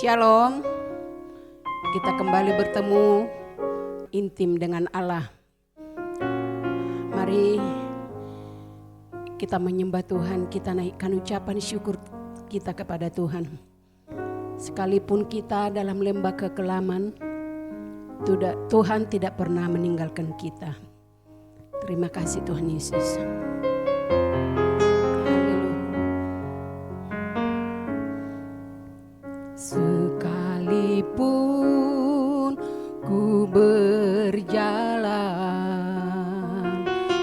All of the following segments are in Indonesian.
Shalom, kita kembali bertemu intim dengan Allah. Mari kita menyembah Tuhan, kita naikkan ucapan syukur kita kepada Tuhan. Sekalipun kita dalam lembah kekelaman, Tuhan tidak pernah meninggalkan kita. Terima kasih Tuhan Yesus. Sekalipun ku berjalan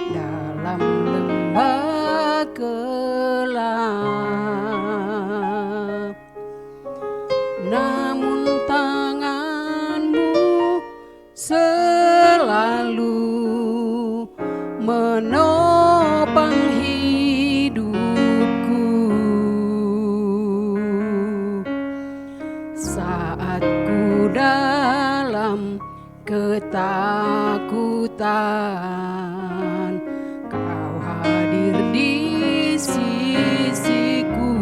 dalam lembah gelap, namun tangan-Mu selalu menopang dalam ketakutan, Kau hadir di sisiku.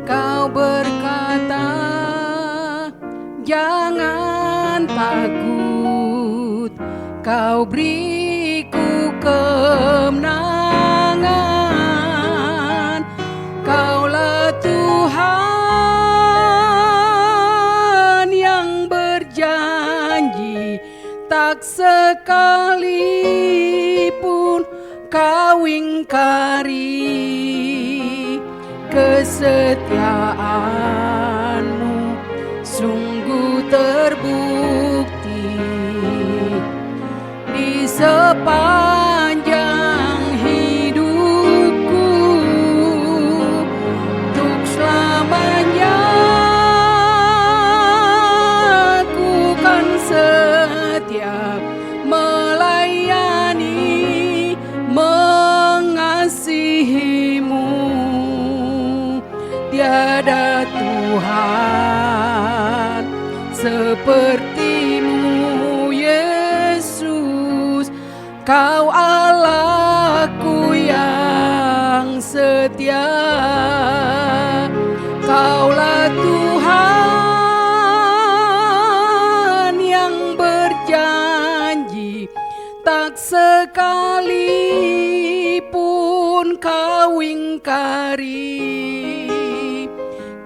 Kau berkata, jangan takut, Kau beriku kemenangan. Kaulah Tuhan tak sekalipun Kau ingkari, kesetiaan-Mu sungguh terbukti di sepanjang hidupku. Untuk selamanya ku kan setia melayani, mengasihi-Mu. Tiada Tuhan seperti-Mu Yesus. Kau Allahku yang setia. Kaulah Tuhan yang berjanji, tak sekalipun Kau ingkari,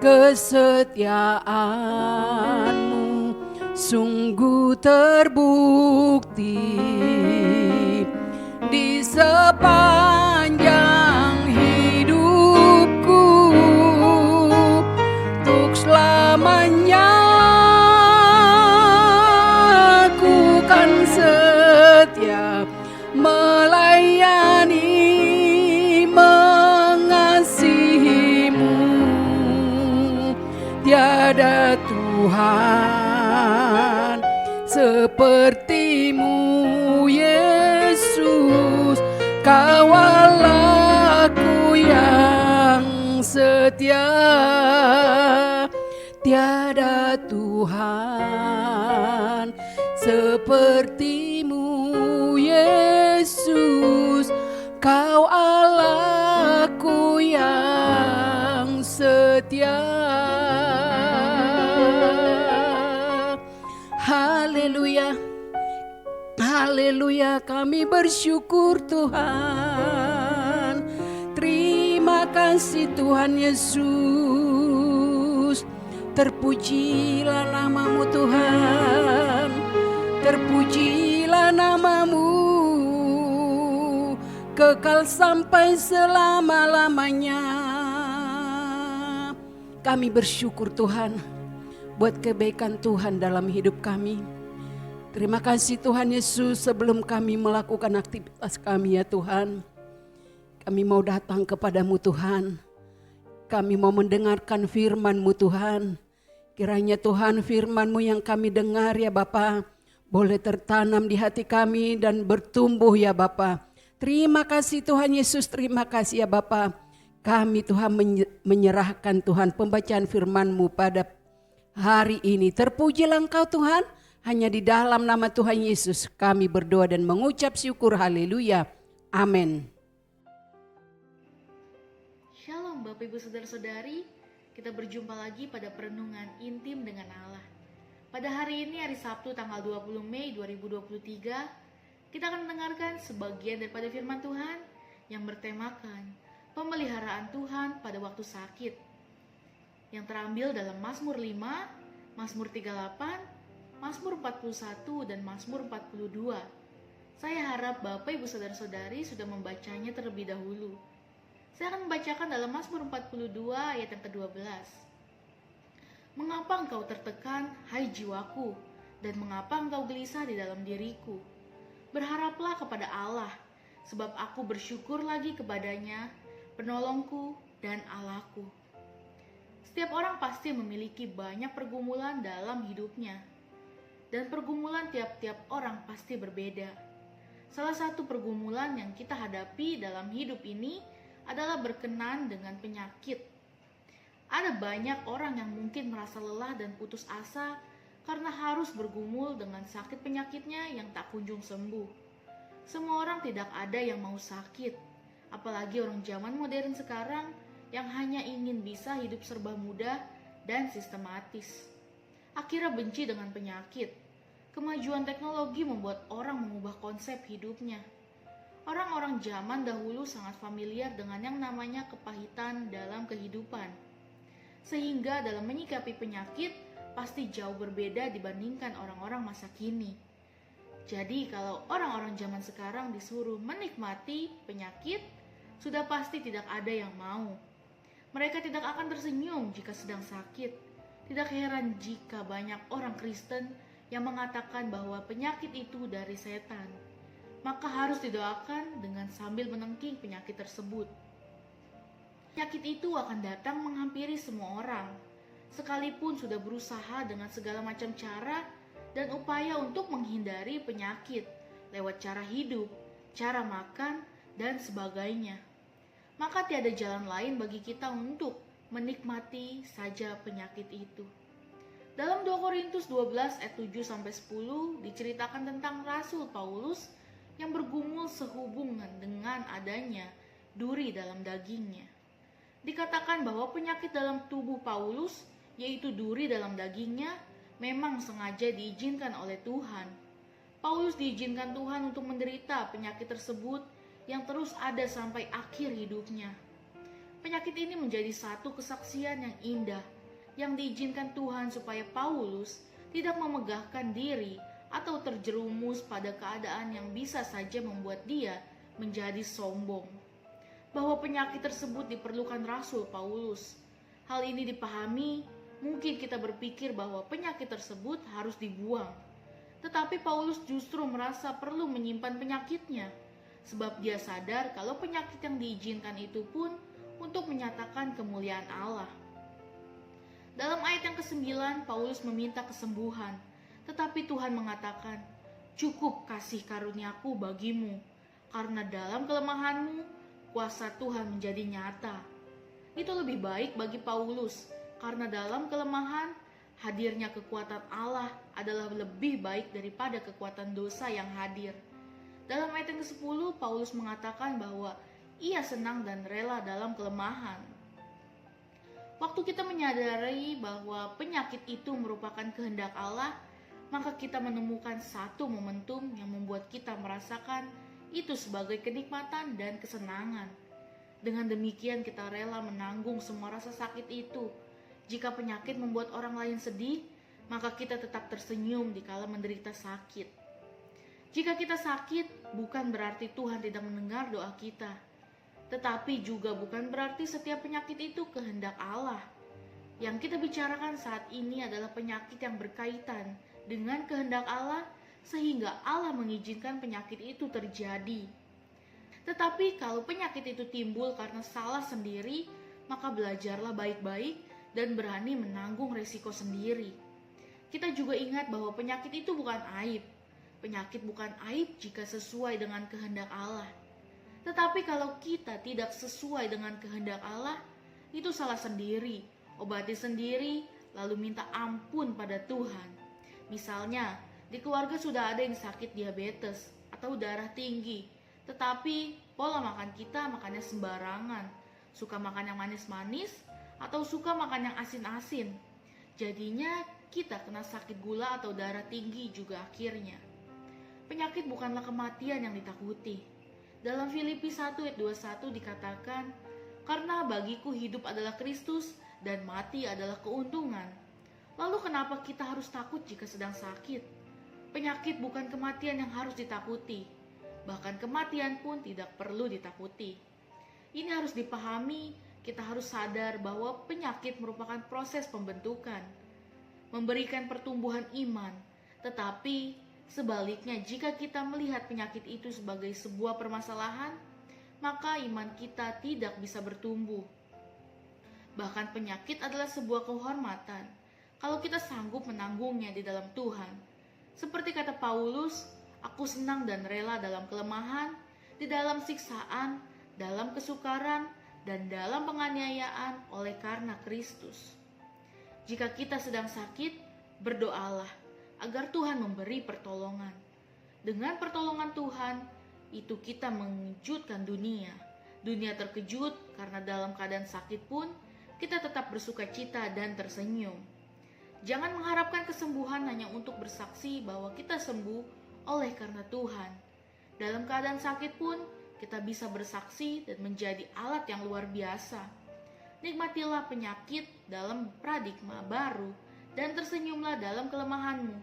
kesetiaan-Mu sungguh terbukti di sepanjang hidupku. Untuk selamanya ku kan setia melayani, mengasihi-Mu. Tiada Tuhan seperti-Mu Yesus. Kau Allahku yang setia. Tiada Tuhan seperti-Mu Yesus. Kau Allahku yang setia. Haleluya, haleluya, kami bersyukur Tuhan. Terima kasih Tuhan Yesus. Terpujilah nama-Mu Tuhan, terpujilah nama-Mu, kekal sampai selama-lamanya. Kami bersyukur Tuhan buat kebaikan Tuhan dalam hidup kami. Terima kasih Tuhan Yesus, sebelum kami melakukan aktivitas kami ya Tuhan, kami mau datang kepadamu Tuhan. Kami mau mendengarkan firman-Mu Tuhan. Kiranya Tuhan firman-Mu yang kami dengar ya Bapa, boleh tertanam di hati kami dan bertumbuh ya Bapa. Terima kasih Tuhan Yesus, terima kasih ya Bapa. Kami Tuhan menyerahkan Tuhan pembacaan firman-Mu pada hari ini. Terpujilah Engkau Tuhan, hanya di dalam nama Tuhan Yesus kami berdoa dan mengucap syukur. Haleluya. Amin. Shalom Bapak Ibu Saudara-saudari, kita berjumpa lagi pada perenungan intim dengan Allah. Pada hari ini, hari Sabtu tanggal 20 Mei 2023, kita akan mendengarkan sebagian daripada firman Tuhan yang bertemakan pemeliharaan Tuhan pada waktu sakit, yang terambil dalam Mazmur 5, Mazmur 38, Mazmur 41, dan Mazmur 42. Saya harap Bapak, Ibu, Saudara-saudari sudah membacanya terlebih dahulu. Saya akan membacakan dalam Mazmur 42 ayat yang ke-12. Mengapa engkau tertekan, hai jiwaku, dan mengapa engkau gelisah di dalam diriku? Berharaplah kepada Allah, sebab aku bersyukur lagi kepadanya, penolongku dan Allahku. Setiap orang pasti memiliki banyak pergumulan dalam hidupnya, dan pergumulan tiap-tiap orang pasti berbeda. Salah satu pergumulan yang kita hadapi dalam hidup ini adalah berkenan dengan penyakit. Ada banyak orang yang mungkin merasa lelah dan putus asa karena harus bergumul dengan sakit penyakitnya yang tak kunjung sembuh. Semua orang tidak ada yang mau sakit, apalagi orang zaman modern sekarang yang hanya ingin bisa hidup serba mudah dan sistematis. Akhirnya benci dengan penyakit. Kemajuan teknologi membuat orang mengubah konsep hidupnya. Orang-orang zaman dahulu sangat familiar dengan yang namanya kepahitan dalam kehidupan. Sehingga dalam menyikapi penyakit pasti jauh berbeda dibandingkan orang-orang masa kini. Jadi kalau orang-orang zaman sekarang disuruh menikmati penyakit, sudah pasti tidak ada yang mau. Mereka tidak akan tersenyum jika sedang sakit. Tidak heran jika banyak orang Kristen yang mengatakan bahwa penyakit itu dari setan. Maka harus didoakan dengan sambil menengking penyakit tersebut. Penyakit itu akan datang menghampiri semua orang, sekalipun sudah berusaha dengan segala macam cara dan upaya untuk menghindari penyakit lewat cara hidup, cara makan, dan sebagainya. Maka tiada jalan lain bagi kita untuk menikmati saja penyakit itu. Dalam 2 Korintus 12 ayat 7-10 diceritakan tentang Rasul Paulus yang bergumul sehubungan dengan adanya duri dalam dagingnya. Dikatakan bahwa penyakit dalam tubuh Paulus, yaitu duri dalam dagingnya, memang sengaja diizinkan oleh Tuhan. Paulus diizinkan Tuhan untuk menderita penyakit tersebut yang terus ada sampai akhir hidupnya. Penyakit ini menjadi satu kesaksian yang indah, yang diizinkan Tuhan supaya Paulus tidak memegahkan diri atau terjerumus pada keadaan yang bisa saja membuat dia menjadi sombong. Bahwa penyakit tersebut diperlukan Rasul Paulus. Hal ini dipahami, mungkin kita berpikir bahwa penyakit tersebut harus dibuang. Tetapi Paulus justru merasa perlu menyimpan penyakitnya, sebab dia sadar kalau penyakit yang diizinkan itu pun untuk menyatakan kemuliaan Allah. Dalam ayat yang ke-9, Paulus meminta kesembuhan. Tetapi Tuhan mengatakan, cukup kasih karuniaku bagimu, karena dalam kelemahanmu, kuasa Tuhan menjadi nyata. Itu lebih baik bagi Paulus, karena dalam kelemahan, hadirnya kekuatan Allah adalah lebih baik daripada kekuatan dosa yang hadir. Dalam ayat yang ke-10, Paulus mengatakan bahwa ia senang dan rela dalam kelemahan. Waktu kita menyadari bahwa penyakit itu merupakan kehendak Allah, maka kita menemukan satu momentum yang membuat kita merasakan itu sebagai kenikmatan dan kesenangan. Dengan demikian kita rela menanggung semua rasa sakit itu. Jika penyakit membuat orang lain sedih, maka kita tetap tersenyum dikala menderita sakit. Jika kita sakit, bukan berarti Tuhan tidak mendengar doa kita. Tetapi juga bukan berarti setiap penyakit itu kehendak Allah. Yang kita bicarakan saat ini adalah penyakit yang berkaitan dengan kehendak Allah, sehingga Allah mengizinkan penyakit itu terjadi. Tetapi kalau penyakit itu timbul karena salah sendiri, maka belajarlah baik-baik dan berani menanggung resiko sendiri. Kita juga ingat bahwa penyakit itu bukan aib. Penyakit bukan aib jika sesuai dengan kehendak Allah. Tetapi kalau kita tidak sesuai dengan kehendak Allah, itu salah sendiri. Obati sendiri, lalu minta ampun pada Tuhan. Misalnya, di keluarga sudah ada yang sakit diabetes atau darah tinggi, tetapi pola makan kita makannya sembarangan, suka makan yang manis-manis, atau suka makan yang asin-asin. Jadinya kita kena sakit gula atau darah tinggi juga akhirnya. Penyakit bukanlah kematian yang ditakuti. Dalam Filipi 1 ayat 21 dikatakan, "Karena bagiku hidup adalah Kristus dan mati adalah keuntungan." Lalu kenapa kita harus takut jika sedang sakit? Penyakit bukan kematian yang harus ditakuti. Bahkan kematian pun tidak perlu ditakuti. Ini harus dipahami, kita harus sadar bahwa penyakit merupakan proses pembentukan, memberikan pertumbuhan iman. Tetapi sebaliknya, jika kita melihat penyakit itu sebagai sebuah permasalahan, maka iman kita tidak bisa bertumbuh. Bahkan penyakit adalah sebuah kehormatan kalau kita sanggup menanggungnya di dalam Tuhan. Seperti kata Paulus, "Aku senang dan rela dalam kelemahan, di dalam siksaan, dalam kesukaran, dan dalam penganiayaan oleh karena Kristus." Jika kita sedang sakit, berdoalah agar Tuhan memberi pertolongan. Dengan pertolongan Tuhan, itu kita mengejutkan dunia. Dunia terkejut karena dalam keadaan sakit pun, kita tetap bersuka cita dan tersenyum. Jangan mengharapkan kesembuhan hanya untuk bersaksi bahwa kita sembuh oleh karena Tuhan. Dalam keadaan sakit pun, kita bisa bersaksi dan menjadi alat yang luar biasa. Nikmatilah penyakit dalam paradigma baru dan tersenyumlah dalam kelemahanmu.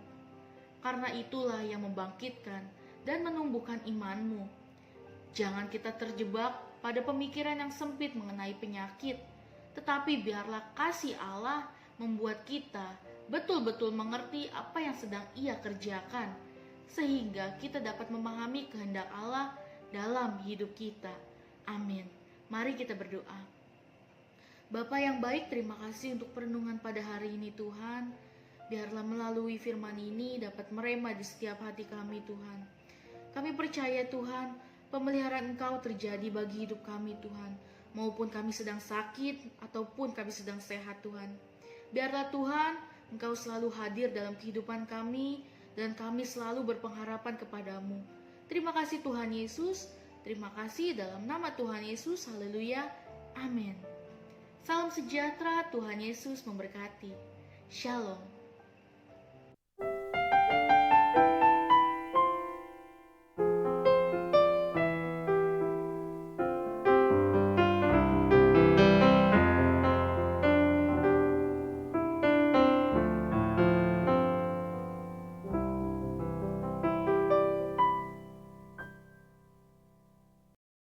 Karena itulah yang membangkitkan dan menumbuhkan imanmu. Jangan kita terjebak pada pemikiran yang sempit mengenai penyakit, tetapi biarlah kasih Allah membuat kita betul-betul mengerti apa yang sedang Ia kerjakan, sehingga kita dapat memahami kehendak Allah dalam hidup kita. Amin. Mari kita berdoa. Bapa yang baik, terima kasih untuk perenungan pada hari ini Tuhan. Biarlah melalui firman ini dapat merema di setiap hati kami Tuhan. Kami percaya Tuhan, pemeliharaan Engkau terjadi bagi hidup kami Tuhan. Maupun kami sedang sakit ataupun kami sedang sehat Tuhan. Biarlah Tuhan, Engkau selalu hadir dalam kehidupan kami dan kami selalu berpengharapan kepadamu. Terima kasih Tuhan Yesus. Terima kasih dalam nama Tuhan Yesus. Haleluya. Amin. Salam sejahtera, Tuhan Yesus memberkati. Shalom.